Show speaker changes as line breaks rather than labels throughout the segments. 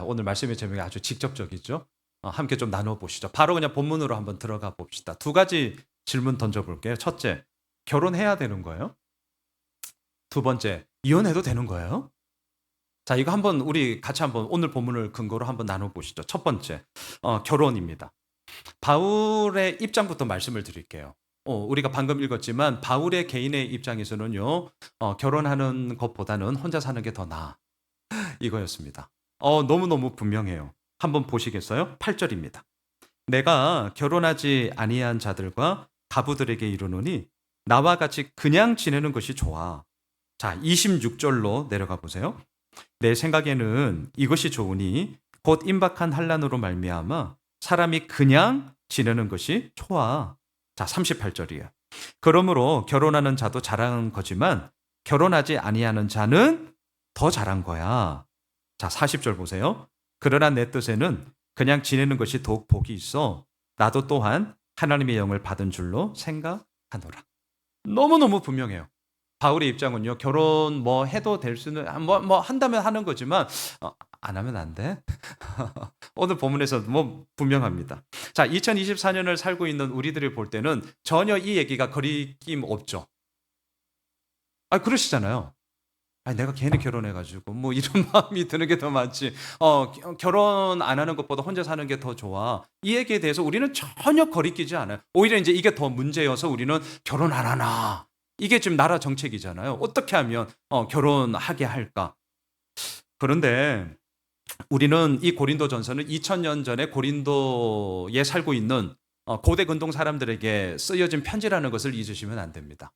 오늘 말씀의 제목이 아주 직접적이죠. 함께 좀 나눠보시죠. 바로 그냥 본문으로 한번 들어가 봅시다. 두 가지 질문 던져볼게요. 첫째, 결혼해야 되는 거예요? 두 번째, 이혼해도 되는 거예요? 자, 이거 한번 우리 같이 한번 오늘 본문을 근거로 한번 나눠보시죠. 첫 번째, 결혼입니다. 바울의 입장부터 말씀을 드릴게요. 우리가 방금 읽었지만 바울의 개인의 입장에서는요, 결혼하는 것보다는 혼자 사는 게 더 나아. 이거였습니다. 너무너무 분명해요. 한번 보시겠어요? 8절입니다. 내가 결혼하지 아니한 자들과 가부들에게 이르노니 나와 같이 그냥 지내는 것이 좋아. 자, 26절로 내려가 보세요. 내 생각에는 이것이 좋으니 곧 임박한 환난으로 말미암아 사람이 그냥 지내는 것이 좋아. 자, 38절이에요. 그러므로 결혼하는 자도 잘한 거지만 결혼하지 아니하는 자는 더 잘한 거야. 자, 40절 보세요. 그러나 내 뜻에는 그냥 지내는 것이 더욱 복이 있어 나도 또한 하나님의 영을 받은 줄로 생각하노라. 너무너무 분명해요. 바울의 입장은요, 결혼 뭐 해도 될 수는, 뭐 한다면 하는 거지만, 안 하면 안 돼? 오늘 본문에서 뭐 분명합니다. 자, 2024년을 살고 있는 우리들이 볼 때는 전혀 이 얘기가 거리낌 없죠. 그러시잖아요. 내가 괜히 결혼해가지고 뭐 이런 마음이 드는 게 더 많지. 결혼 안 하는 것보다 혼자 사는 게 더 좋아. 이 얘기에 대해서 우리는 전혀 거리끼지 않아요. 오히려 이제 이게 더 문제여서 우리는 결혼 안 하나. 이게 지금 나라 정책이잖아요. 어떻게 하면 결혼하게 할까? 그런데 우리는 이 고린도전서는 2000년 전에 고린도에 살고 있는 고대 근동 사람들에게 쓰여진 편지라는 것을 잊으시면 안 됩니다.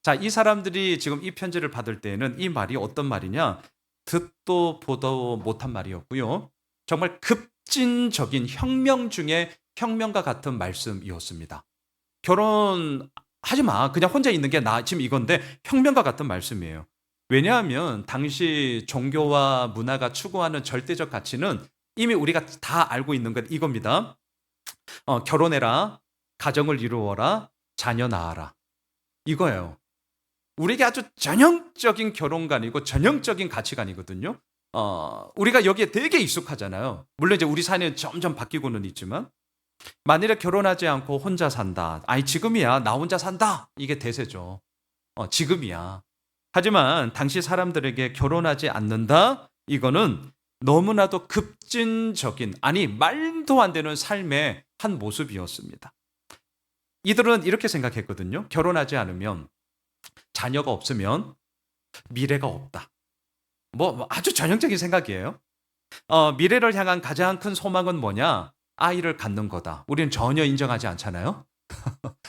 자, 이 사람들이 지금 이 편지를 받을 때에는 이 말이 어떤 말이냐? 듣도 보도 못한 말이었고요. 정말 급진적인 혁명 중에 혁명과 같은 말씀이었습니다. 결혼하지 마. 그냥 혼자 있는 게 나. 지금 이건데 혁명과 같은 말씀이에요. 왜냐하면 당시 종교와 문화가 추구하는 절대적 가치는 이미 우리가 다 알고 있는 것 이겁니다. 결혼해라. 가정을 이루어라. 자녀 낳아라. 이거예요. 우리에게 아주 전형적인 결혼관이고 전형적인 가치관이거든요. 우리가 여기에 되게 익숙하잖아요. 물론 이제 우리 사회는 점점 바뀌고는 있지만 만일에 결혼하지 않고 혼자 산다. 지금이야 나 혼자 산다. 이게 대세죠. 지금이야. 하지만 당시 사람들에게 결혼하지 않는다. 이거는 너무나도 급진적인 말도 안 되는 삶의 한 모습이었습니다. 이들은 이렇게 생각했거든요. 결혼하지 않으면 자녀가 없으면 미래가 없다. 뭐 아주 전형적인 생각이에요. 미래를 향한 가장 큰 소망은 뭐냐? 아이를 갖는 거다. 우리는 전혀 인정하지 않잖아요.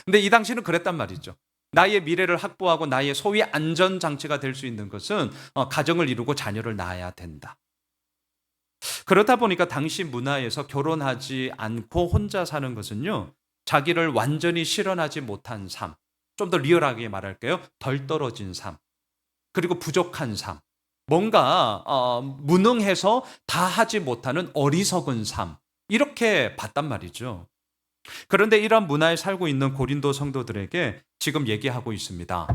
근데 이 당시는 그랬단 말이죠. 나의 미래를 확보하고 나의 소위 안전장치가 될 수 있는 것은 가정을 이루고 자녀를 낳아야 된다. 그렇다 보니까 당시 문화에서 결혼하지 않고 혼자 사는 것은요, 자기를 완전히 실현하지 못한 삶, 좀 더 리얼하게 말할게요. 덜 떨어진 삶, 그리고 부족한 삶, 뭔가 무능해서 다 하지 못하는 어리석은 삶, 이렇게 봤단 말이죠. 그런데 이런 문화에 살고 있는 고린도 성도들에게 지금 얘기하고 있습니다.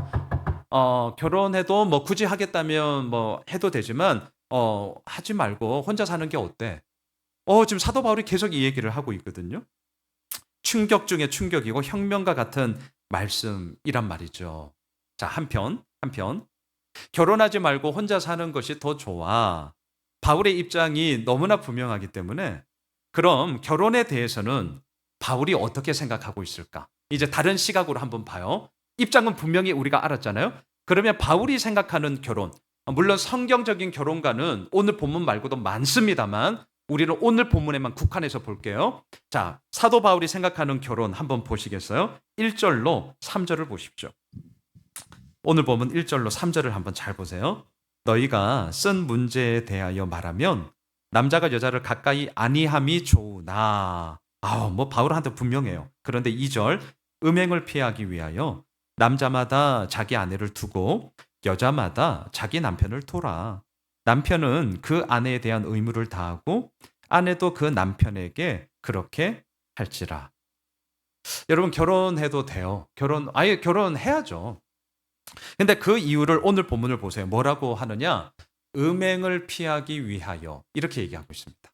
결혼해도 뭐 굳이 하겠다면 뭐 해도 되지만 하지 말고 혼자 사는 게 어때? 지금 사도 바울이 계속 이 얘기를 하고 있거든요. 충격 중에 충격이고 혁명과 같은 말씀이란 말이죠. 자, 한편 결혼하지 말고 혼자 사는 것이 더 좋아. 바울의 입장이 너무나 분명하기 때문에 그럼 결혼에 대해서는 바울이 어떻게 생각하고 있을까? 이제 다른 시각으로 한번 봐요. 입장은 분명히 우리가 알았잖아요. 그러면 바울이 생각하는 결혼, 물론 성경적인 결혼관은 오늘 본문 말고도 많습니다만 우리는 오늘 본문에만 국한해서 볼게요. 자, 사도 바울이 생각하는 결혼 한번 보시겠어요? 1절로 3절을 보십시오. 오늘 본문 1절로 3절을 한번 잘 보세요. 너희가 쓴 문제에 대하여 말하면 남자가 여자를 가까이 아니함이 좋으나 뭐 바울한테 분명해요. 그런데 2절 음행을 피하기 위하여 남자마다 자기 아내를 두고 여자마다 자기 남편을 둬라. 남편은 그 아내에 대한 의무를 다하고 아내도 그 남편에게 그렇게 할지라. 여러분 결혼해도 돼요. 결혼해야죠. 근데 그 이유를 오늘 본문을 보세요. 뭐라고 하느냐? 음행을 피하기 위하여 이렇게 얘기하고 있습니다.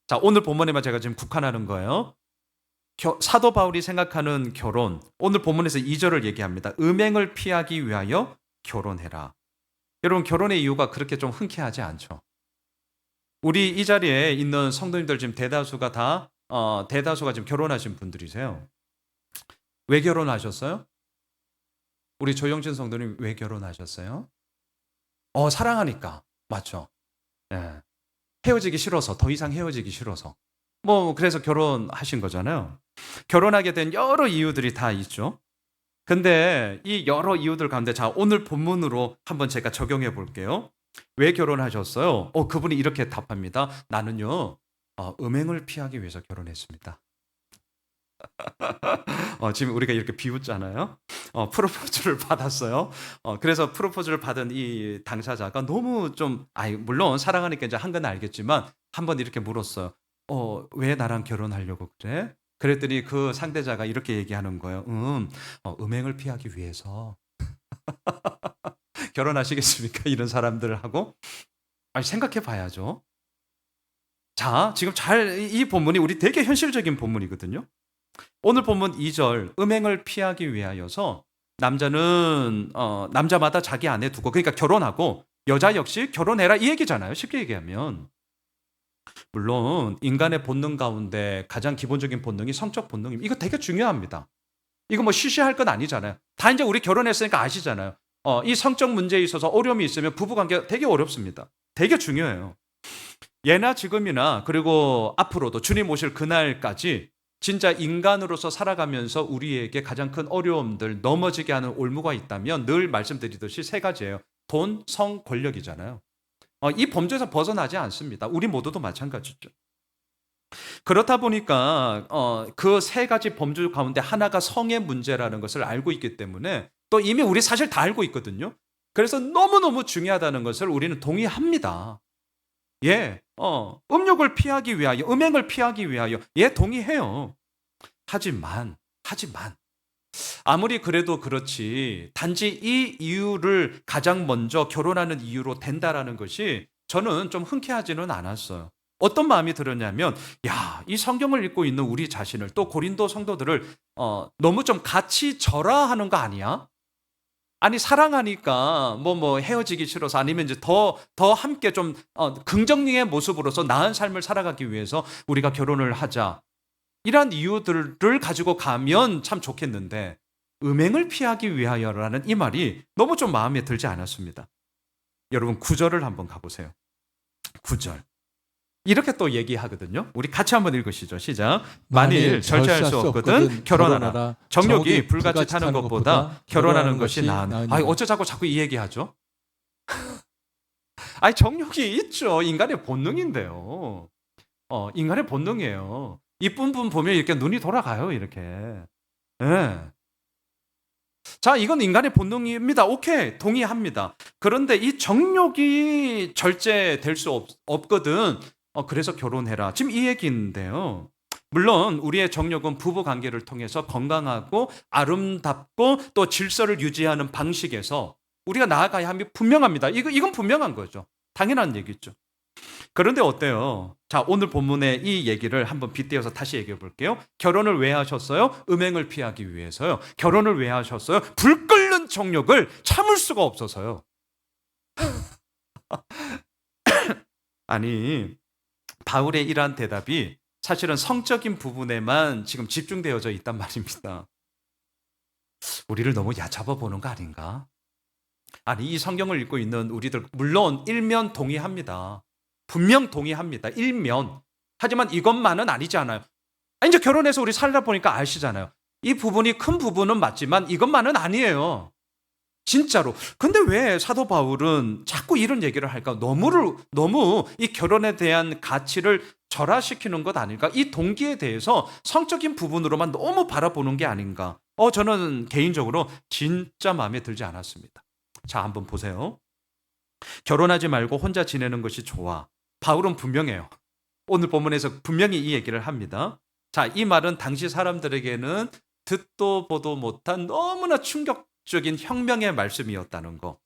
자, 오늘 본문에만 제가 지금 국한하는 거예요. 사도 바울이 생각하는 결혼, 오늘 본문에서 2절을 얘기합니다. 음행을 피하기 위하여 결혼해라. 여러분, 결혼의 이유가 그렇게 좀 흔쾌하지 않죠. 우리 이 자리에 있는 성도님들 지금 대다수가 지금 결혼하신 분들이세요. 왜 결혼하셨어요? 우리 조영진 성도님 왜 결혼하셨어요? 사랑하니까. 맞죠? 예. 헤어지기 싫어서, 더 이상 헤어지기 싫어서. 그래서 결혼하신 거잖아요. 결혼하게 된 여러 이유들이 다 있죠. 근데 이 여러 이유들 가운데, 자, 오늘 본문으로 한번 제가 적용해 볼게요. 왜 결혼하셨어요? 그분이 이렇게 답합니다. 나는요, 음행을 피하기 위해서 결혼했습니다. 지금 우리가 이렇게 비웃잖아요. 프로포즈를 받았어요. 그래서 프로포즈를 받은 이 당사자가 너무 좀, 물론 사랑하니까 이제 한 건 알겠지만, 한번 이렇게 물었어요. 왜 나랑 결혼하려고 그래? 그랬더니 그 상대자가 이렇게 얘기하는 거예요. 음행을 피하기 위해서. 결혼하시겠습니까? 이런 사람들하고? 생각해 봐야죠. 자, 지금 이 본문이 우리 되게 현실적인 본문이거든요. 오늘 본문 2절, 음행을 피하기 위하여서 남자는 남자마다 자기 아내 두고, 그러니까 결혼하고 여자 역시 결혼해라 이 얘기잖아요. 쉽게 얘기하면. 물론 인간의 본능 가운데 가장 기본적인 본능이 성적 본능입니다. 이거 되게 중요합니다. 이거 쉬쉬할 건 아니잖아요. 다 이제 우리 결혼했으니까 아시잖아요. 이 성적 문제에 있어서 어려움이 있으면 부부관계가 되게 어렵습니다. 되게 중요해요. 예나 지금이나 그리고 앞으로도 주님 오실 그날까지 진짜 인간으로서 살아가면서 우리에게 가장 큰 어려움들, 넘어지게 하는 올무가 있다면 늘 말씀드리듯이 세 가지예요. 돈, 성, 권력이잖아요. 이 범죄에서 벗어나지 않습니다. 우리 모두도 마찬가지죠. 그렇다 보니까 그 세 가지 범주 가운데 하나가 성의 문제라는 것을 알고 있기 때문에, 또 이미 우리 사실 다 알고 있거든요. 그래서 너무너무 중요하다는 것을 우리는 동의합니다. 예, 음욕을 피하기 위하여, 음행을 피하기 위하여, 동의해요. 하지만, 아무리 그래도 그렇지, 단지 이 이유를 가장 먼저 결혼하는 이유로 된다라는 것이 저는 좀 흔쾌하지는 않았어요. 어떤 마음이 들었냐면, 이 성경을 읽고 있는 우리 자신을, 또 고린도 성도들을 너무 좀 같이 절하하는 거 아니야? 아니, 사랑하니까 헤어지기 싫어서, 아니면 이제 더 함께 좀 긍정의 모습으로서 나은 삶을 살아가기 위해서 우리가 결혼을 하자, 이런 이유들을 가지고 가면 참 좋겠는데, 음행을 피하기 위하여라는 이 말이 너무 좀 마음에 들지 않았습니다. 여러분, 9절을 한번 가보세요. 9절 이렇게 또 얘기하거든요. 우리 같이 한번 읽으시죠. 시작. 만일 절제할 수 없거든 결혼하라. 정욕이 불같이 타는 것보다 결혼하는 것이 나으니. 어째 자꾸 이 얘기하죠? 정욕이 있죠. 인간의 본능인데요. 인간의 본능이에요. 이쁜 분 보면 이렇게 눈이 돌아가요. 이렇게. 네. 자, 이건 인간의 본능입니다. 오케이, 동의합니다. 그런데 이 정욕이 절제될 수 없거든. 그래서 결혼해라. 지금 이 얘기인데요. 물론 우리의 정욕은 부부 관계를 통해서 건강하고 아름답고 또 질서를 유지하는 방식에서 우리가 나아가야 함이 분명합니다. 이건 분명한 거죠. 당연한 얘기죠. 그런데 어때요? 자, 오늘 본문의 이 얘기를 한번 빗대어서 다시 얘기해 볼게요. 결혼을 왜 하셨어요? 음행을 피하기 위해서요. 결혼을 왜 하셨어요? 불 끓는 정욕을 참을 수가 없어서요. 아니, 바울의 이러한 대답이 사실은 성적인 부분에만 지금 집중되어져 있단 말입니다. 우리를 너무 얕잡아 보는 거 아닌가? 아니, 이 성경을 읽고 있는 우리들, 물론 일면 동의합니다. 분명 동의합니다. 일면. 하지만 이것만은 아니지 않아요. 이제 결혼해서 우리 살다 보니까 아시잖아요. 이 부분이 큰 부분은 맞지만 이것만은 아니에요. 진짜로. 근데 왜 사도 바울은 자꾸 이런 얘기를 할까? 너무 이 결혼에 대한 가치를 절하시키는 것 아닐까? 이 동기에 대해서 성적인 부분으로만 너무 바라보는 게 아닌가? 저는 개인적으로 진짜 마음에 들지 않았습니다. 자, 한번 보세요. 결혼하지 말고 혼자 지내는 것이 좋아. 바울은 분명해요. 오늘 본문에서 분명히 이 얘기를 합니다. 자, 이 말은 당시 사람들에게는 듣도 보도 못한 너무나 충격적인 혁명의 말씀이었다는 거.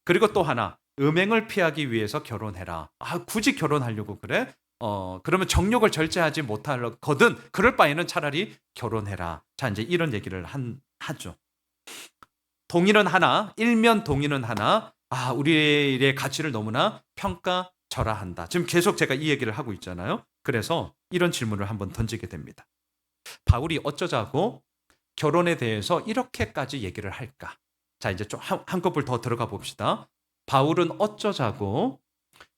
그리고 또 하나, 음행을 피하기 위해서 결혼해라. 아, 굳이 결혼하려고 그래? 그러면 정욕을 절제하지 못하거든. 그럴 바에는 차라리 결혼해라. 자, 이제 이런 얘기를 하죠. 동의는 하나, 일면 동의는 하나, 아, 우리의 가치를 너무나 평가절하한다. 지금 계속 제가 이 얘기를 하고 있잖아요. 그래서 이런 질문을 한번 던지게 됩니다. 바울이 어쩌자고 결혼에 대해서 이렇게까지 얘기를 할까? 자, 이제 좀 한꺼풀 더 들어가 봅시다. 바울은 어쩌자고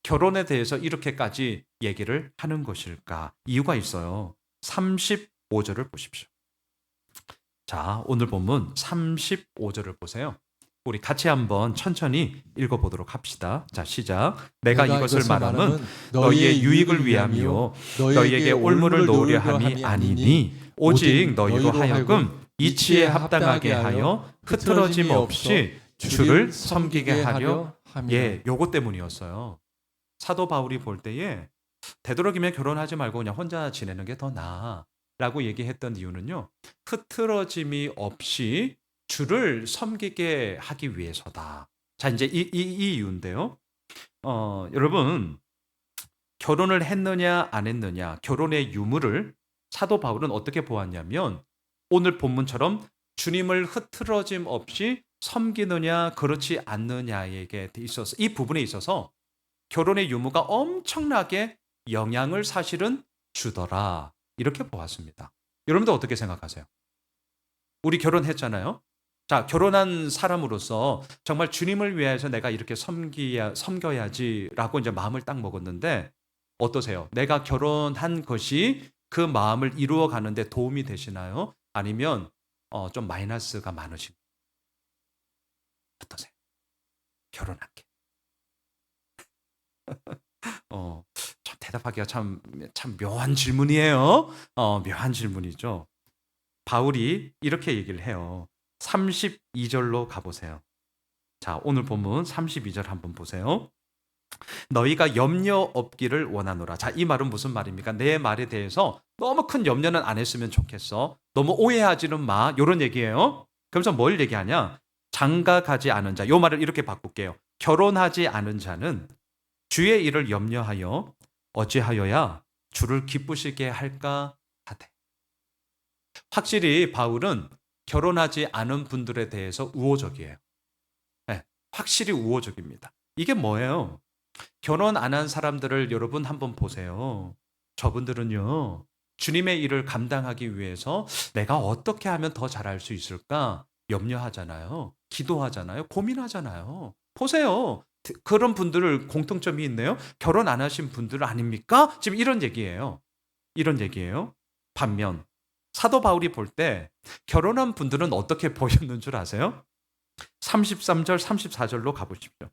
결혼에 대해서 이렇게까지 얘기를 하는 것일까? 이유가 있어요. 35절을 보십시오. 자, 오늘 본문 35절을 보세요. 우리 같이 한번 천천히 읽어보도록 합시다. 자, 시작. 내가 이것을 말함은 너희의 유익을 위함이요 너희에게 올무를 놓으려 함이 아니니 오직 너희로 하여금 이치에 합당하게 하여 흐트러짐 없이 주를 섬기게 하려 함이라. 예, 요거 때문이었어요. 사도 바울이 볼 때에 되도록이면 결혼하지 말고 그냥 혼자 지내는 게 더 나아 라고 얘기했던 이유는요, 흐트러짐이 없이 주를 섬기게 하기 위해서다. 자, 이제 이 이유인데요. 여러분, 결혼을 했느냐 안 했느냐, 결혼의 유무를 사도 바울은 어떻게 보았냐면 오늘 본문처럼 주님을 흐트러짐 없이 섬기느냐 그렇지 않느냐에게 있어서, 이 부분에 있어서 결혼의 유무가 엄청나게 영향을 사실은 주더라, 이렇게 보았습니다. 여러분도 어떻게 생각하세요? 우리 결혼했잖아요. 자, 결혼한 사람으로서 정말 주님을 위해서 내가 이렇게 섬겨야지라고 이제 마음을 딱 먹었는데 어떠세요? 내가 결혼한 것이 그 마음을 이루어 가는데 도움이 되시나요? 아니면 좀 마이너스가 많으신가요? 어떠세요? 결혼한 게. 참 대답하기가 참 묘한 질문이에요. 묘한 질문이죠. 바울이 이렇게 얘기를 해요. 32절로 가보세요. 자, 오늘 본문 32절 한번 보세요. 너희가 염려 없기를 원하노라. 자, 이 말은 무슨 말입니까? 내 말에 대해서 너무 큰 염려는 안 했으면 좋겠어. 너무 오해하지는 마. 이런 얘기예요. 그러면서 뭘 얘기하냐? 장가가지 않은 자. 이 말을 이렇게 바꿀게요. 결혼하지 않은 자는 주의 일을 염려하여 어찌하여야 주를 기쁘시게 할까 하되. 확실히 바울은 결혼하지 않은 분들에 대해서 우호적이에요. 네, 확실히 우호적입니다. 이게 뭐예요? 결혼 안 한 사람들을 여러분 한번 보세요. 저분들은요, 주님의 일을 감당하기 위해서 내가 어떻게 하면 더 잘할 수 있을까 염려하잖아요. 기도하잖아요. 고민하잖아요. 보세요. 그런 분들 공통점이 있네요. 결혼 안 하신 분들 아닙니까? 지금 이런 얘기예요. 이런 얘기예요. 반면 사도 바울이 볼 때 결혼한 분들은 어떻게 보였는 줄 아세요? 33절, 34절로 가보십시오.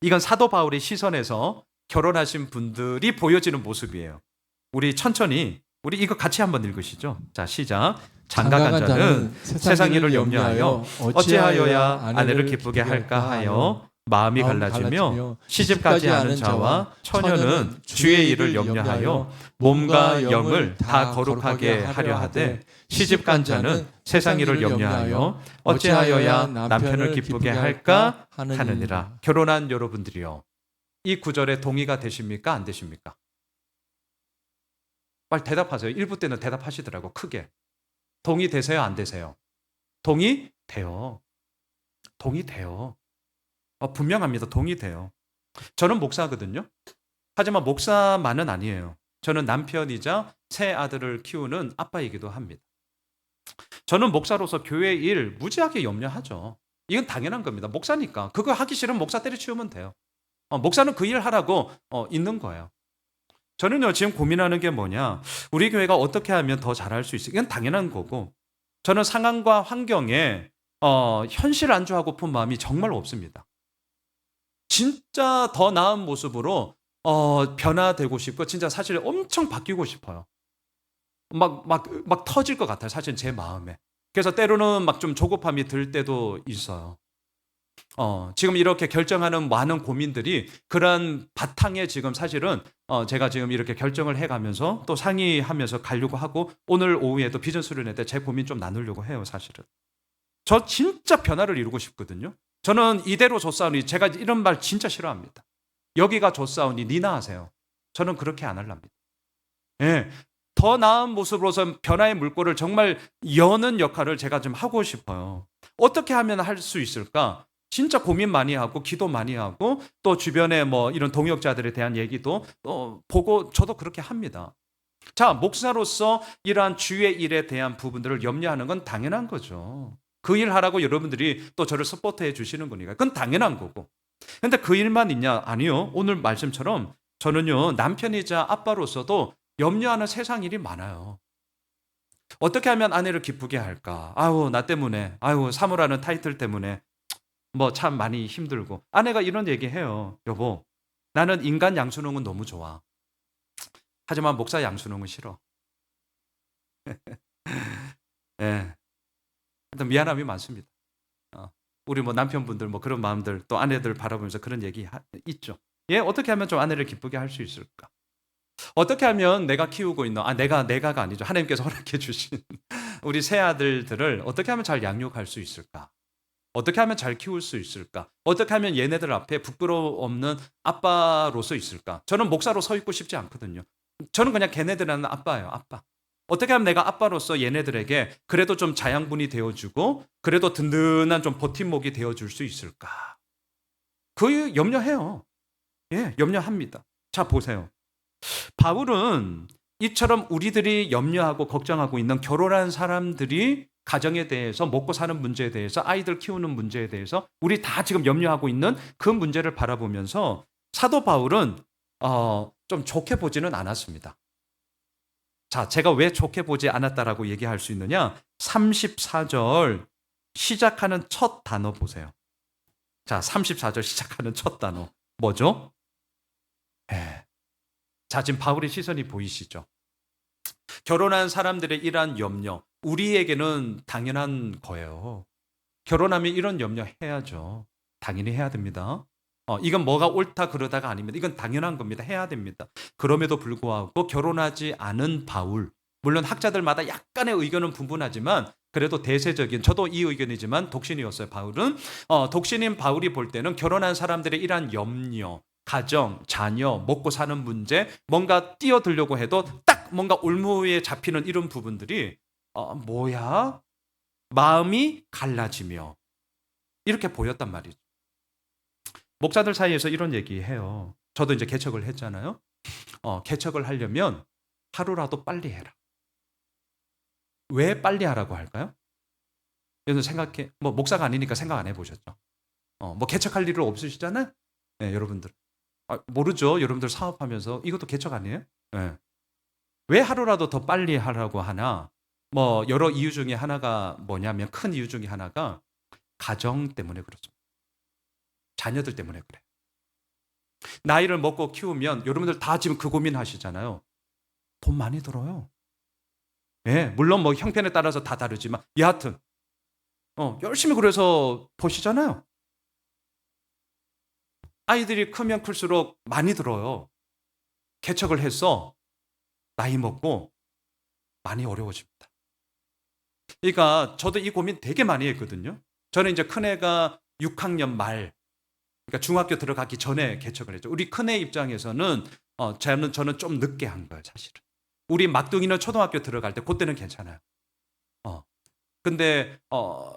이건 사도 바울의 시선에서 결혼하신 분들이 보여지는 모습이에요. 우리 천천히, 우리 이거 같이 한번 읽으시죠. 자, 시작. 장가간 자는 세상 일을 염려하여 어찌하여야 아내를 기쁘게 할까 하여 마음이 갈라지며 시집가지 않은 자와 처녀는 주의 일을 염려하여 몸과 영을 다 거룩하게 하려 하되 시집간 자는 세상 일을 염려하여 어찌하여야 남편을 기쁘게 할까 하느니라. 결혼한 여러분들이요, 이 구절에 동의가 되십니까? 안 되십니까? 빨리 대답하세요. 1부 때는 대답하시더라고, 크게. 동의되세요? 안 되세요? 동의돼요. 동의돼요. 분명합니다. 동의돼요. 저는 목사거든요. 하지만 목사만은 아니에요. 저는 남편이자 새 아들을 키우는 아빠이기도 합니다. 저는 목사로서 교회 일 무지하게 염려하죠. 이건 당연한 겁니다. 목사니까. 그거 하기 싫으면 목사 때려치우면 돼요. 목사는 그 일 하라고 있는 거예요. 저는요, 지금 고민하는 게 뭐냐, 우리 교회가 어떻게 하면 더 잘할 수 있을까? 이건 당연한 거고, 저는 상황과 환경에 현실 안주하고픈 마음이 정말 없습니다. 진짜 더 나은 모습으로 변화되고 싶고, 진짜 사실 엄청 바뀌고 싶어요. 막 터질 것 같아요, 사실 제 마음에. 그래서 때로는 막 좀 조급함이 들 때도 있어요. 지금 이렇게 결정하는 많은 고민들이 그런 바탕에 지금 사실은 제가 지금 이렇게 결정을 해가면서 또 상의하면서 가려고 하고, 오늘 오후에도 비전 수련회 때 제 고민 좀 나누려고 해요, 사실은. 저 진짜 변화를 이루고 싶거든요. 저는 이대로 줬사오니, 제가 이런 말 진짜 싫어합니다. 여기가 줬사오니 니나 하세요. 저는 그렇게 안 하랍니다. 예. 더 나은 모습으로서 변화의 물꼬를 정말 여는 역할을 제가 좀 하고 싶어요. 어떻게 하면 할 수 있을까? 진짜 고민 많이 하고 기도 많이 하고 또 주변에 뭐 이런 동역자들에 대한 얘기도 보고 저도 그렇게 합니다. 자, 목사로서 이러한 주의 일에 대한 부분들을 염려하는 건 당연한 거죠. 그 일 하라고 여러분들이 또 저를 서포트해 주시는 거니까 그건 당연한 거고. 근데 그 일만 있냐? 아니요. 오늘 말씀처럼 저는요, 남편이자 아빠로서도 염려하는 세상 일이 많아요. 어떻게 하면 아내를 기쁘게 할까? 아유, 나 때문에. 아유, 사모라는 타이틀 때문에. 뭐 참 많이 힘들고. 아내가 이런 얘기 해요. 여보, 나는 인간 양수능은 너무 좋아. 하지만 목사 양수능은 싫어. 예. 하여튼 미안함이 많습니다. 우리 뭐 남편분들 뭐 그런 마음들 또 아내들 바라보면서 그런 얘기 있죠. 예, 어떻게 하면 좀 아내를 기쁘게 할 수 있을까? 어떻게 하면 내가 키우고 있는, 내가가 아니죠. 하나님께서 허락해 주신 우리 새 아들들을 어떻게 하면 잘 양육할 수 있을까? 어떻게 하면 잘 키울 수 있을까? 어떻게 하면 얘네들 앞에 부끄러움 없는 아빠로서 있을까? 저는 목사로 서 있고 싶지 않거든요. 저는 그냥 걔네들한테 아빠예요, 아빠. 어떻게 하면 내가 아빠로서 얘네들에게 그래도 좀 자양분이 되어주고 그래도 든든한 좀 버팀목이 되어줄 수 있을까? 그 염려해요. 예, 염려합니다. 자, 보세요. 바울은 이처럼 우리들이 염려하고 걱정하고 있는 결혼한 사람들이 가정에 대해서 먹고 사는 문제에 대해서 아이들 키우는 문제에 대해서 우리 다 지금 염려하고 있는 그 문제를 바라보면서 사도 바울은 좀 좋게 보지는 않았습니다. 자, 제가 왜 좋게 보지 않았다라고 얘기할 수 있느냐? 34절 시작하는 첫 단어 보세요. 자, 34절 시작하는 첫 단어 뭐죠? 예. 자, 지금 바울의 시선이 보이시죠? 결혼한 사람들의 이러한 염려, 우리에게는 당연한 거예요. 결혼하면 이런 염려 해야죠. 당연히 해야 됩니다. 이건 뭐가 옳다 그러다가 아닙니다. 이건 당연한 겁니다. 해야 됩니다. 그럼에도 불구하고 결혼하지 않은 바울, 물론 학자들마다 약간의 의견은 분분하지만 그래도 대세적인, 저도 이 의견이지만 독신이었어요. 바울은 독신인 바울이 볼 때는 결혼한 사람들의 이러한 염려, 가정, 자녀, 먹고 사는 문제, 뭔가 뛰어들려고 해도 딱 뭔가 올무에 잡히는 이런 부분들이 뭐야? 마음이 갈라지며 이렇게 보였단 말이죠. 목사들 사이에서 이런 얘기해요. 저도 이제 개척을 했잖아요. 개척을 하려면 하루라도 빨리 해라. 왜 빨리 하라고 할까요? 여러분 생각해, 뭐 목사가 아니니까 생각 안 해보셨죠? 뭐 개척할 일은 없으시잖아요. 네, 여러분들. 모르죠. 여러분들 사업하면서 이것도 개척 아니에요? 네. 왜 하루라도 더 빨리 하라고 하나? 뭐 여러 이유 중에 하나가 뭐냐면, 큰 이유 중에 하나가 가정 때문에 그렇습니다. 자녀들 때문에 그래. 나이를 먹고 키우면 여러분들 다 지금 그 고민하시잖아요. 돈 많이 들어요. 예, 물론 뭐 형편에 따라서 다 다르지만 여하튼 열심히 그래서 보시잖아요. 아이들이 크면 클수록 많이 들어요. 개척을 해서 나이 먹고 많이 어려워집니다. 그러니까 저도 이 고민 되게 많이 했거든요. 저는 이제 큰애가 6학년 말, 그러니까 중학교 들어가기 전에 개척을 했죠. 우리 큰애 입장에서는 저는 좀 늦게 한 거예요, 사실은. 우리 막둥이는 초등학교 들어갈 때 그때는 괜찮아요. 근데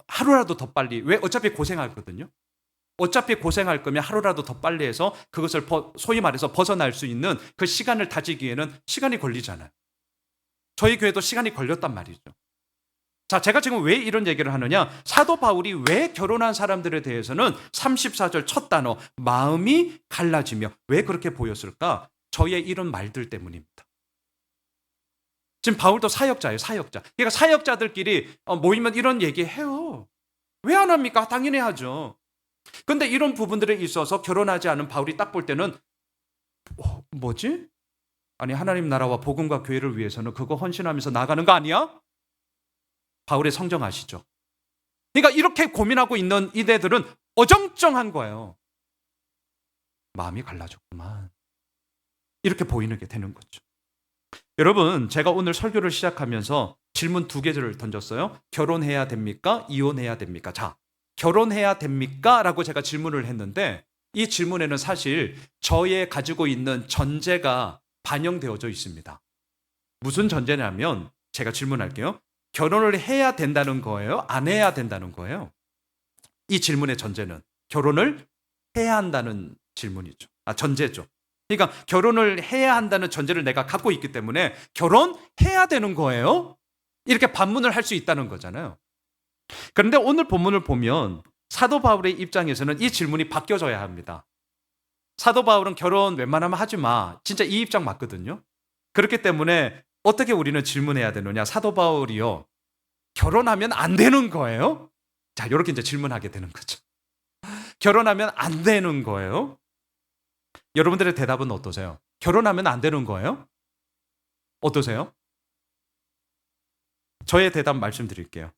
하루라도 더 빨리, 왜? 어차피 고생하거든요. 어차피 고생할 거면 하루라도 더 빨리 해서 그것을 소위 말해서 벗어날 수 있는 그 시간을 다지기에는 시간이 걸리잖아요. 저희 교회도 시간이 걸렸단 말이죠. 자, 제가 지금 왜 이런 얘기를 하느냐? 사도 바울이 왜 결혼한 사람들에 대해서는 34절 첫 단어 마음이 갈라지며 왜 그렇게 보였을까? 저의 이런 말들 때문입니다. 지금 바울도 사역자예요, 사역자. 그러니까 사역자들끼리 모이면 이런 얘기 해요. 왜 안 합니까? 당연히 하죠. 근데 이런 부분들에 있어서 결혼하지 않은 바울이 딱 볼 때는 뭐지? 아니, 하나님 나라와 복음과 교회를 위해서는 그거 헌신하면서 나가는 거 아니야? 바울의 성정 아시죠? 그러니까 이렇게 고민하고 있는 이들은 어정쩡한 거예요. 마음이 갈라졌구만. 이렇게 보이는 게 되는 거죠. 여러분, 제가 오늘 설교를 시작하면서 질문 2개를 던졌어요. 결혼해야 됩니까? 이혼해야 됩니까? 자, 결혼해야 됩니까? 라고 제가 질문을 했는데 이 질문에는 사실 저의 가지고 있는 전제가 반영되어져 있습니다. 무슨 전제냐면 제가 질문할게요. 결혼을 해야 된다는 거예요? 안 해야 된다는 거예요? 이 질문의 전제는 결혼을 해야 한다는 질문이죠. 전제죠. 그러니까 결혼을 해야 한다는 전제를 내가 갖고 있기 때문에 결혼해야 되는 거예요? 이렇게 반문을 할 수 있다는 거잖아요. 그런데 오늘 본문을 보면 사도 바울의 입장에서는 이 질문이 바뀌어져야 합니다. 사도 바울은 결혼 웬만하면 하지 마. 진짜 이 입장 맞거든요. 그렇기 때문에 어떻게 우리는 질문해야 되느냐. 사도 바울이요. 결혼하면 안 되는 거예요? 자, 이렇게 이제 질문하게 되는 거죠. 결혼하면 안 되는 거예요? 여러분들의 대답은 어떠세요? 결혼하면 안 되는 거예요? 어떠세요? 저의 대답 말씀드릴게요.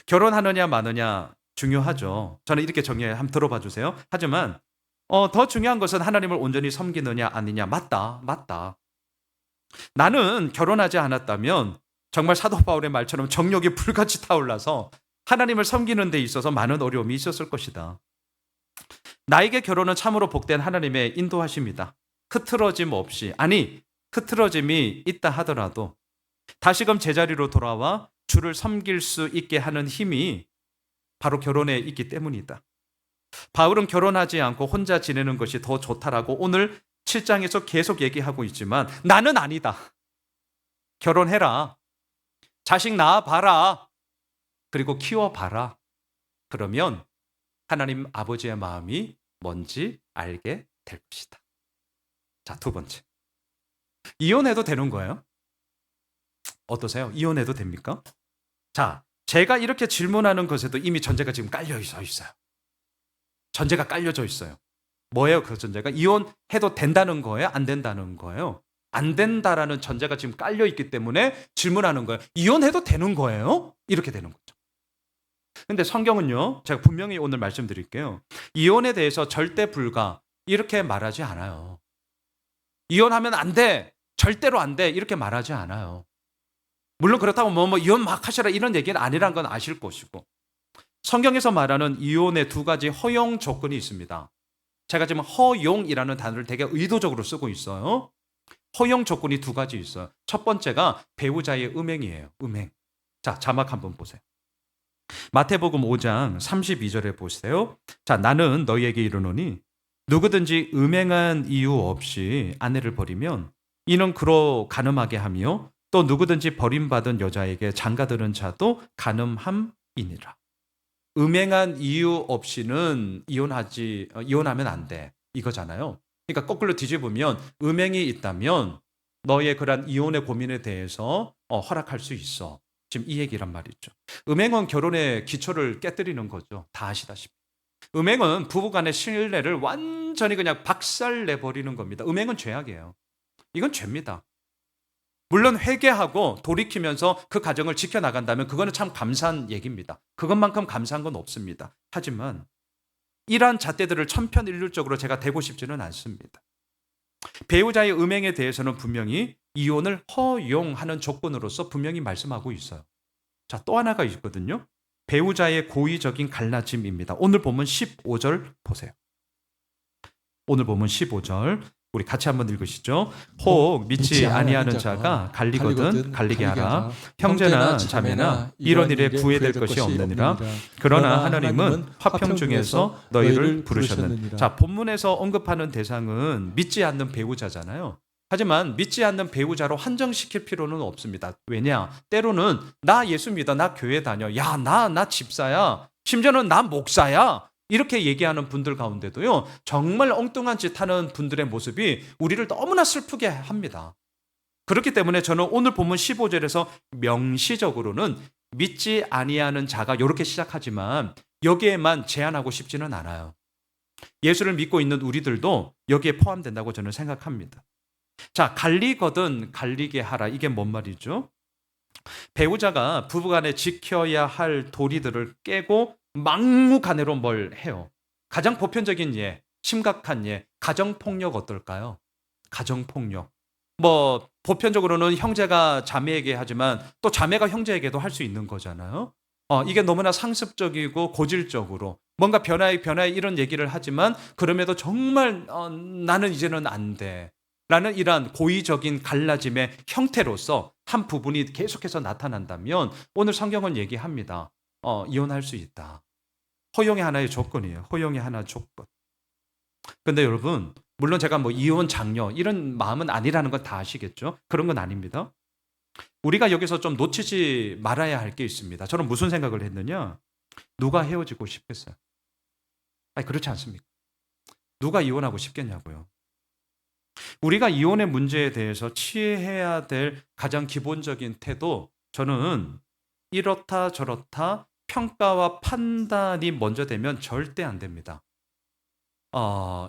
결혼하느냐 마느냐 중요하죠. 저는 이렇게 정리해 한번 들어봐 주세요. 하지만 더 중요한 것은 하나님을 온전히 섬기느냐 아니냐. 맞다. 나는 결혼하지 않았다면 정말 사도 바울의 말처럼 정욕이 불같이 타올라서 하나님을 섬기는 데 있어서 많은 어려움이 있었을 것이다. 나에게 결혼은 참으로 복된 하나님의 인도하십니다. 흐트러짐 없이, 아니 흐트러짐이 있다 하더라도 다시금 제자리로 돌아와 주를 섬길 수 있게 하는 힘이 바로 결혼에 있기 때문이다. 바울은 결혼하지 않고 혼자 지내는 것이 더 좋다라고 오늘 7장에서 계속 얘기하고 있지만 나는 아니다. 결혼해라. 자식 낳아봐라. 그리고 키워봐라. 그러면 하나님 아버지의 마음이 뭔지 알게 될 것이다. 자, 두 번째. 이혼해도 되는 거예요? 어떠세요? 이혼해도 됩니까? 자, 제가 이렇게 질문하는 것에도 이미 전제가 지금 깔려져 있어요. 전제가 깔려져 있어요. 뭐예요, 그 전제가? 이혼해도 된다는 거예요? 안 된다는 거예요? 안 된다라는 전제가 지금 깔려있기 때문에 질문하는 거예요. 이혼해도 되는 거예요? 이렇게 되는 거죠. 근데 성경은요, 제가 분명히 오늘 말씀드릴게요. 이혼에 대해서 절대 불가, 이렇게 말하지 않아요. 이혼하면 안 돼, 절대로 안 돼, 이렇게 말하지 않아요. 물론 그렇다고 이혼 막 하시라 이런 얘기는 아니란 건 아실 것이고, 성경에서 말하는 이혼의 두 가지 허용 조건이 있습니다. 제가 지금 허용이라는 단어를 되게 의도적으로 쓰고 있어요. 허용 조건이 두 가지 있어요. 첫 번째가 배우자의 음행이에요. 음행. 자, 자막 한번 보세요. 마태복음 5장 32절에 보세요. 자, 나는 너희에게 이르노니 누구든지 음행한 이유 없이 아내를 버리면 이는 그로 간음하게 하며 또 누구든지 버림받은 여자에게 장가드는 자도 간음함이니라. 음행한 이유 없이는 이혼하면 안 돼. 이거잖아요. 그러니까 거꾸로 뒤집으면 음행이 있다면 너의 그런 이혼의 고민에 대해서 허락할 수 있어. 지금 이 얘기란 말이죠. 음행은 결혼의 기초를 깨뜨리는 거죠. 다 아시다시피. 음행은 부부간의 신뢰를 완전히 그냥 박살내버리는 겁니다. 음행은 죄악이에요. 이건 죄입니다. 물론 회개하고 돌이키면서 그 가정을 지켜나간다면 그거는 참 감사한 얘기입니다. 그것만큼 감사한 건 없습니다. 하지만 이러한 잣대들을 천편일률적으로 제가 대고 싶지는 않습니다. 배우자의 음행에 대해서는 분명히 이혼을 허용하는 조건으로서 분명히 말씀하고 있어요. 자, 또 하나가 있거든요. 배우자의 고의적인 갈라짐입니다. 오늘 본문 15절 보세요. 오늘 본문 15절 우리 같이 한번 읽으시죠. 혹 믿지 아니하는 자가 갈리거든 갈리게 하라. 형제나 자매나 이런 일에 구애될 것이 없느니라. 그러나 하나님은 화평 중에서 너희를 부르셨느니라. 자, 본문에서 언급하는 대상은 믿지 않는 배우자잖아요. 하지만 믿지 않는 배우자로 한정시킬 필요는 없습니다. 왜냐? 때로는 나 예수 믿어, 나 교회 다녀, 야, 나 집사야, 심지어는 나 목사야, 이렇게 얘기하는 분들 가운데도요, 정말 엉뚱한 짓 하는 분들의 모습이 우리를 너무나 슬프게 합니다. 그렇기 때문에 저는 오늘 본문 15절에서 명시적으로는 믿지 아니하는 자가 이렇게 시작하지만 여기에만 제한하고 싶지는 않아요. 예수를 믿고 있는 우리들도 여기에 포함된다고 저는 생각합니다. 자, 갈리거든 갈리게 하라. 이게 뭔 말이죠? 배우자가 부부간에 지켜야 할 도리들을 깨고 막무가내로 뭘 해요. 가장 보편적인 예, 심각한 예, 가정폭력 어떨까요? 가정폭력. 보편적으로는 형제가 자매에게 하지만 또 자매가 형제에게도 할 수 있는 거잖아요. 이게 너무나 상습적이고 고질적으로 뭔가 변화해 이런 얘기를 하지만 그럼에도 정말 나는 이제는 안 돼. 라는 이러한 고의적인 갈라짐의 형태로서 한 부분이 계속해서 나타난다면 오늘 성경은 얘기합니다. 이혼할 수 있다. 허용의 하나의 조건이에요. 허용의 하나의 조건. 근데 여러분, 물론 제가 뭐 이혼 장려 이런 마음은 아니라는 건 다 아시겠죠? 그런 건 아닙니다. 우리가 여기서 좀 놓치지 말아야 할 게 있습니다. 저는 무슨 생각을 했느냐? 누가 헤어지고 싶겠어요? 아니, 그렇지 않습니까? 누가 이혼하고 싶겠냐고요. 우리가 이혼의 문제에 대해서 취해야 될 가장 기본적인 태도, 저는 이렇다 저렇다 평가와 판단이 먼저 되면 절대 안 됩니다.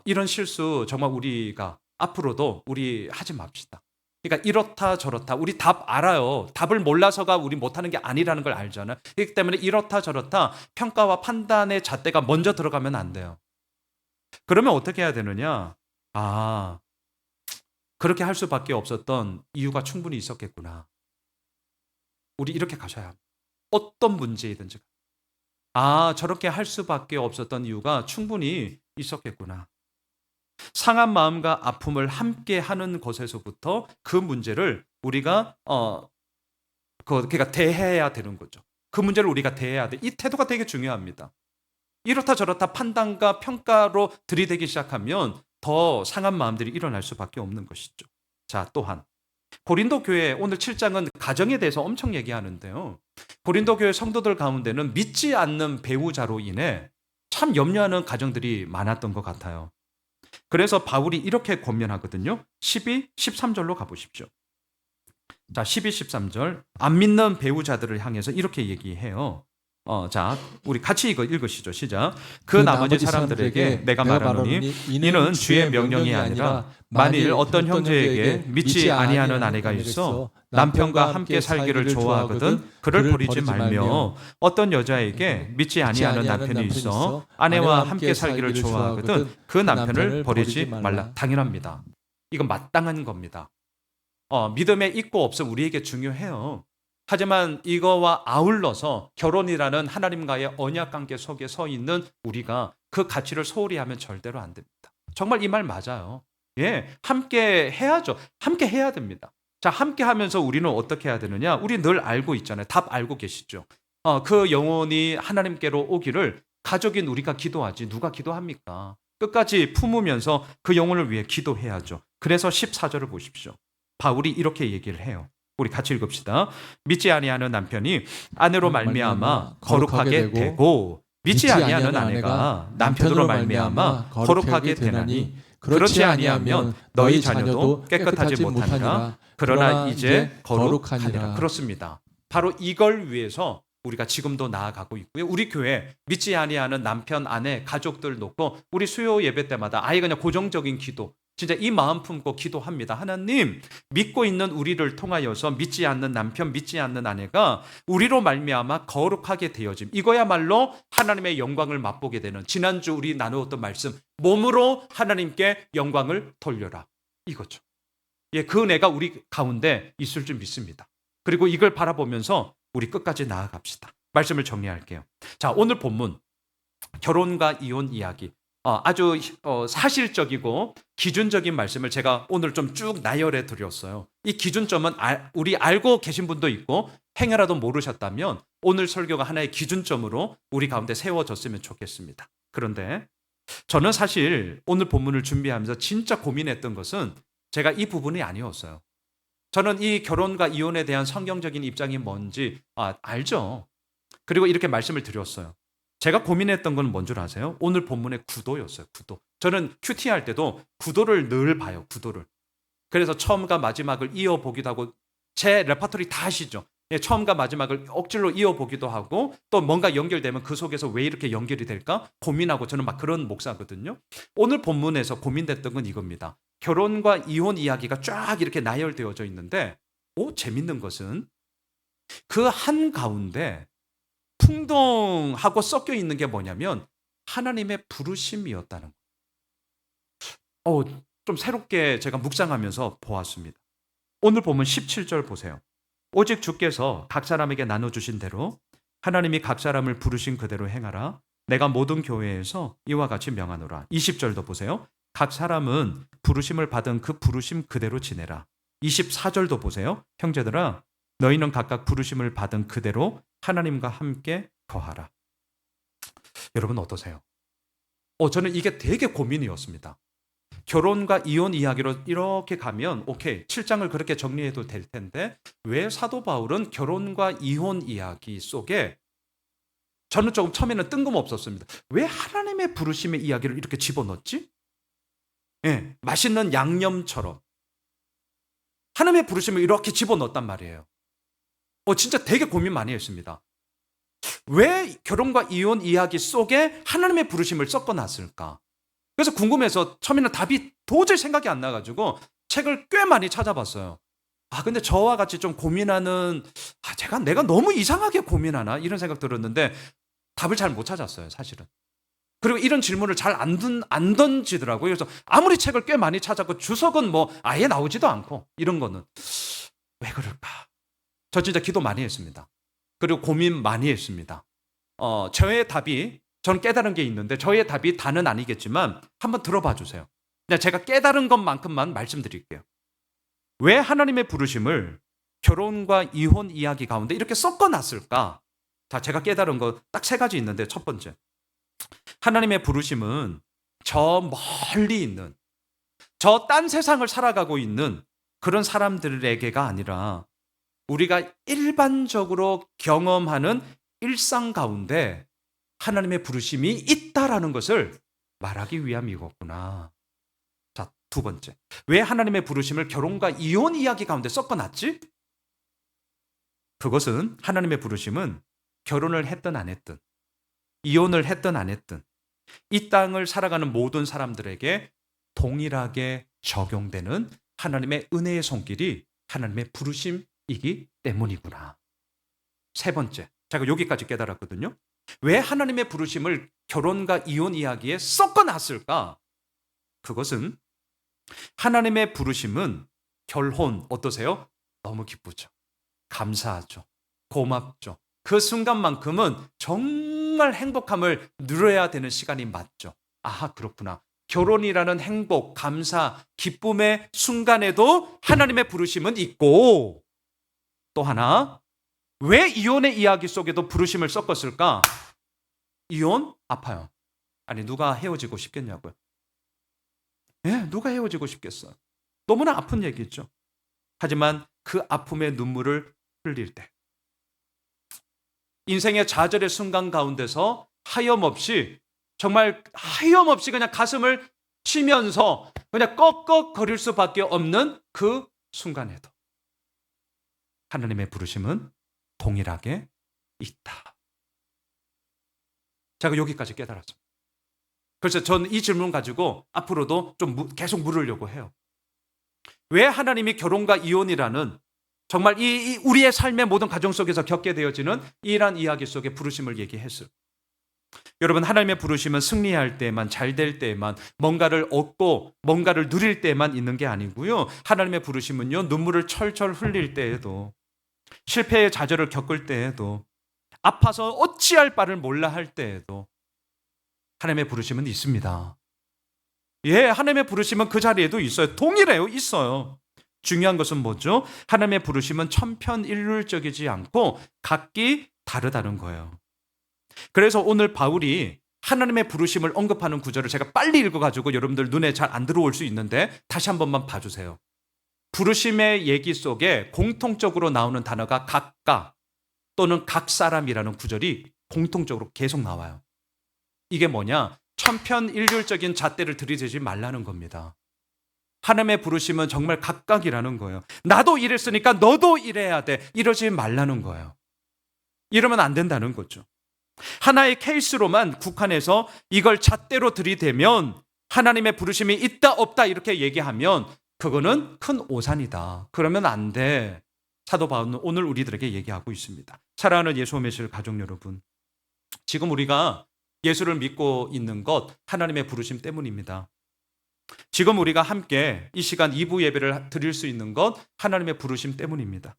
이런 실수 정말 우리가 앞으로도 우리 하지 맙시다. 그러니까 이렇다 저렇다 우리 답 알아요. 답을 몰라서가 우리 못하는 게 아니라는 걸 알잖아요. 그렇기 때문에 이렇다 저렇다 평가와 판단의 잣대가 먼저 들어가면 안 돼요. 그러면 어떻게 해야 되느냐? 그렇게 할 수밖에 없었던 이유가 충분히 있었겠구나. 우리 이렇게 가셔야 합니다. 어떤 문제이든지. 저렇게 할 수밖에 없었던 이유가 충분히 있었겠구나. 상한 마음과 아픔을 함께 하는 것에서부터 그 문제를 우리가 그러니까 대해야 되는 거죠. 그 문제를 우리가 대해야 돼. 이 태도가 되게 중요합니다. 이렇다 저렇다 판단과 평가로 들이대기 시작하면 더 상한 마음들이 일어날 수밖에 없는 것이죠. 자, 또한 고린도 교회 오늘 7장은 가정에 대해서 엄청 얘기하는데요. 고린도 교회 성도들 가운데는 믿지 않는 배우자로 인해 참 염려하는 가정들이 많았던 것 같아요. 그래서 바울이 이렇게 권면하거든요. 12, 13절로 가보십시오. 자, 12, 13절 안 믿는 배우자들을 향해서 이렇게 얘기해요. 자, 우리 같이 읽으시죠. 시작. 그 나머지 사람들에게 내가 말하노니 이는 주의 명령이 아니라 만일 어떤 형제에게 믿지 아니하는 아내가 있어 남편과 함께 살기를 좋아하거든 그를 버리지 말며 어떤 여자에게 믿지 아니하는 남편이 있어 아내와 함께 살기를 좋아하거든 그 남편을 버리지 말라. 당연합니다. 이건 마땅한 겁니다. 믿음의 있고 없음 우리에게 중요해요. 하지만 이거와 아울러서 결혼이라는 하나님과의 언약 관계 속에 서 있는 우리가 그 가치를 소홀히 하면 절대로 안 됩니다. 정말 이 말 맞아요. 예, 함께 해야죠. 함께 해야 됩니다. 자, 함께 하면서 우리는 어떻게 해야 되느냐? 우리 늘 알고 있잖아요. 답 알고 계시죠? 그 영혼이 하나님께로 오기를 가족인 우리가 기도하지 누가 기도합니까? 끝까지 품으면서 그 영혼을 위해 기도해야죠. 그래서 14절을 보십시오. 바울이 이렇게 얘기를 해요. 우리 같이 읽읍시다. 믿지 아니하는 남편이 아내로 말미암아 거룩하게 되고 믿지 아니하는 아내가 남편으로 말미암아 거룩하게 되나니 그렇지 아니하면 너희 자녀도 깨끗하지 못하니라. 그러나 이제 거룩하니라. 그렇습니다. 바로 이걸 위해서 우리가 지금도 나아가고 있고요. 우리 교회 믿지 아니하는 남편, 아내, 가족들 놓고 우리 수요 예배 때마다 아예 그냥 고정적인 기도 진짜 이 마음 품고 기도합니다. 하나님, 믿고 있는 우리를 통하여서 믿지 않는 남편, 믿지 않는 아내가 우리로 말미암아 거룩하게 되어짐. 이거야말로 하나님의 영광을 맛보게 되는 지난주 우리 나누었던 말씀, 몸으로 하나님께 영광을 돌려라. 이거죠. 예, 그 은혜가 우리 가운데 있을 줄 믿습니다. 그리고 이걸 바라보면서 우리 끝까지 나아갑시다. 말씀을 정리할게요. 자, 오늘 본문 결혼과 이혼 이야기. 아주 사실적이고 기준적인 말씀을 제가 오늘 좀 쭉 나열해 드렸어요. 이 기준점은 우리 알고 계신 분도 있고 행여라도 모르셨다면 오늘 설교가 하나의 기준점으로 우리 가운데 세워졌으면 좋겠습니다. 그런데 저는 사실 오늘 본문을 준비하면서 진짜 고민했던 것은 제가 이 부분이 아니었어요. 저는 이 결혼과 이혼에 대한 성경적인 입장이 뭔지 알죠. 그리고 이렇게 말씀을 드렸어요. 제가 고민했던 건 뭔 줄 아세요? 오늘 본문의 구도였어요. 구도. 저는 큐티 할 때도 구도를 늘 봐요. 구도를. 그래서 처음과 마지막을 이어보기도 하고 제 레퍼토리 다 아시죠? 예, 처음과 마지막을 억지로 이어보기도 하고 또 뭔가 연결되면 그 속에서 왜 이렇게 연결이 될까 고민하고 저는 막 그런 목사거든요. 오늘 본문에서 고민됐던 건 이겁니다. 결혼과 이혼 이야기가 쫙 이렇게 나열되어져 있는데 재밌는 것은 그 한가운데 풍덩하고 섞여 있는 게 뭐냐면 하나님의 부르심이었다는 거예요. 좀 새롭게 제가 묵상하면서 보았습니다. 오늘 보면 17절 보세요. 오직 주께서 각 사람에게 나눠주신 대로 하나님이 각 사람을 부르신 그대로 행하라. 내가 모든 교회에서 이와 같이 명하노라. 20절도 보세요. 각 사람은 부르심을 받은 그 부르심 그대로 지내라. 24절도 보세요. 형제들아, 너희는 각각 부르심을 받은 그대로 하나님과 함께 거하라. 여러분 어떠세요? 저는 이게 되게 고민이었습니다. 결혼과 이혼 이야기로 이렇게 가면 오케이, 7장을 그렇게 정리해도 될 텐데 왜 사도 바울은 결혼과 이혼 이야기 속에 저는 조금 처음에는 뜬금없었습니다. 왜 하나님의 부르심의 이야기를 이렇게 집어넣지? 예, 맛있는 양념처럼 하나님의 부르심을 이렇게 집어넣었단 말이에요. 진짜 되게 고민 많이 했습니다. 왜 결혼과 이혼 이야기 속에 하나님의 부르심을 섞어놨을까? 그래서 궁금해서 처음에는 답이 도저히 생각이 안 나가지고 책을 꽤 많이 찾아봤어요. 근데 저와 같이 좀 고민하는, 내가 너무 이상하게 고민하나? 이런 생각 들었는데 답을 잘 못 찾았어요, 사실은. 그리고 이런 질문을 잘 안 던지더라고요. 그래서 아무리 책을 꽤 많이 찾았고 주석은 뭐 아예 나오지도 않고 이런 거는 왜 그럴까? 저 진짜 기도 많이 했습니다. 그리고 고민 많이 했습니다. 저의 답이, 저는 깨달은 게 있는데 저의 답이 다는 아니겠지만 한번 들어봐 주세요. 그냥 제가 깨달은 것만큼만 말씀드릴게요. 왜 하나님의 부르심을 결혼과 이혼 이야기 가운데 이렇게 섞어놨을까? 자, 제가 깨달은 거 딱 3가지 있는데, 첫 번째, 하나님의 부르심은 저 멀리 있는, 저 딴 세상을 살아가고 있는 그런 사람들에게가 아니라 우리가 일반적으로 경험하는 일상 가운데 하나님의 부르심이 있다라는 것을 말하기 위함이겠구나. 자, 2번째, 왜 하나님의 부르심을 결혼과 이혼 이야기 가운데 섞어놨지? 그것은 하나님의 부르심은 결혼을 했든 안 했든 이혼을 했든 안 했든 이 땅을 살아가는 모든 사람들에게 동일하게 적용되는 하나님의 은혜의 손길이 하나님의 부르심이기 때문이구나. 3번째, 제가 여기까지 깨달았거든요. 왜 하나님의 부르심을 결혼과 이혼 이야기에 섞어놨을까? 그것은 하나님의 부르심은 결혼 어떠세요? 너무 기쁘죠. 감사하죠. 고맙죠. 그 순간만큼은 정말 행복함을 누려야 되는 시간이 맞죠. 그렇구나. 결혼이라는 행복, 감사, 기쁨의 순간에도 하나님의 부르심은 있고, 또 하나, 왜 이혼의 이야기 속에도 부르심을 섞었을까? 이혼? 아파요. 누가 헤어지고 싶겠냐고요. 누가 헤어지고 싶겠어요. 너무나 아픈 얘기죠. 하지만 그 아픔의 눈물을 흘릴 때, 인생의 좌절의 순간 가운데서 정말 하염없이 그냥 가슴을 치면서 그냥 꺽꺽거릴 수밖에 없는 그 순간에도 하나님의 부르심은 동일하게 있다. 제가 여기까지 깨달았습니다. 그래서 저는 이 질문 가지고 앞으로도 좀 계속 물으려고 해요. 왜 하나님이 결혼과 이혼이라는 정말 이 우리의 삶의 모든 가정 속에서 겪게 되어지는 이러한 이야기 속에 부르심을 얘기했어요. 여러분, 하나님의 부르심은 승리할 때만, 잘 될 때만, 뭔가를 얻고 뭔가를 누릴 때만 있는 게 아니고요. 하나님의 부르심은요, 눈물을 철철 흘릴 때에도, 실패의 좌절을 겪을 때에도, 아파서 어찌할 바를 몰라 할 때에도 하나님의 부르심은 있습니다. 하나님의 부르심은 그 자리에도 있어요. 동일해요. 있어요. 중요한 것은 뭐죠? 하나님의 부르심은 천편일률적이지 않고 각기 다르다는 거예요. 그래서 오늘 바울이 하나님의 부르심을 언급하는 구절을 제가 빨리 읽어가지고 여러분들 눈에 잘 안 들어올 수 있는데 다시 한 번만 봐주세요. 부르심의 얘기 속에 공통적으로 나오는 단어가 각각 또는 각 사람이라는 구절이 공통적으로 계속 나와요. 이게 뭐냐? 천편일률적인 잣대를 들이대지 말라는 겁니다. 하나님의 부르심은 정말 각각이라는 거예요. 나도 이랬으니까 너도 이래야 돼. 이러지 말라는 거예요. 이러면 안 된다는 거죠. 하나의 케이스로만 국한해서 이걸 잣대로 들이대면 하나님의 부르심이 있다 없다 이렇게 얘기하면 그거는 큰 오산이다. 그러면 안 돼. 사도 바울은 오늘 우리들에게 얘기하고 있습니다. 사랑하는 예수 오매실 가족 여러분, 지금 우리가 예수를 믿고 있는 것 하나님의 부르심 때문입니다. 지금 우리가 함께 이 시간 2부 예배를 드릴 수 있는 것 하나님의 부르심 때문입니다.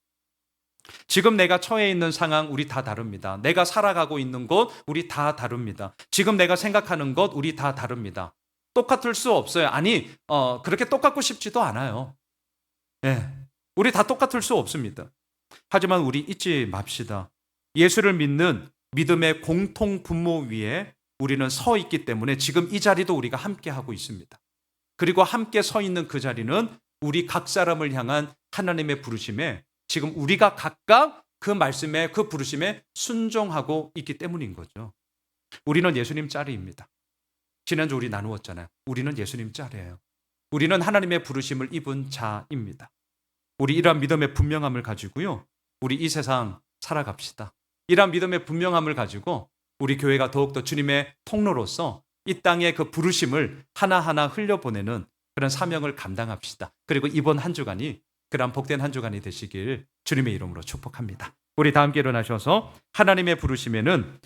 지금 내가 처해 있는 상황 우리 다 다릅니다. 내가 살아가고 있는 곳 우리 다 다릅니다. 지금 내가 생각하는 것 우리 다 다릅니다. 똑같을 수 없어요. 아니 그렇게 똑같고 싶지도 않아요. 예, 우리 다 똑같을 수 없습니다. 하지만 우리 잊지 맙시다. 예수를 믿는 믿음의 공통 분모 위에 우리는 서 있기 때문에 지금 이 자리도 우리가 함께 하고 있습니다. 그리고 함께 서 있는 그 자리는 우리 각 사람을 향한 하나님의 부르심에 지금 우리가 각각 그 말씀에 그 부르심에 순종하고 있기 때문인 거죠. 우리는 예수님 짤입니다. 지난주 우리 나누었잖아요. 우리는 예수님 짤이에요. 우리는 하나님의 부르심을 입은 자입니다. 우리 이러한 믿음의 분명함을 가지고요. 우리 이 세상 살아갑시다. 이러한 믿음의 분명함을 가지고 우리 교회가 더욱더 주님의 통로로서 이 땅의 그 부르심을 하나하나 흘려보내는 그런 사명을 감당합시다. 그리고 이번 한 주간이 그런 복된 한 주간이 되시길 주님의 이름으로 축복합니다. 우리 다 함께 일어나셔서 하나님의 부르심에는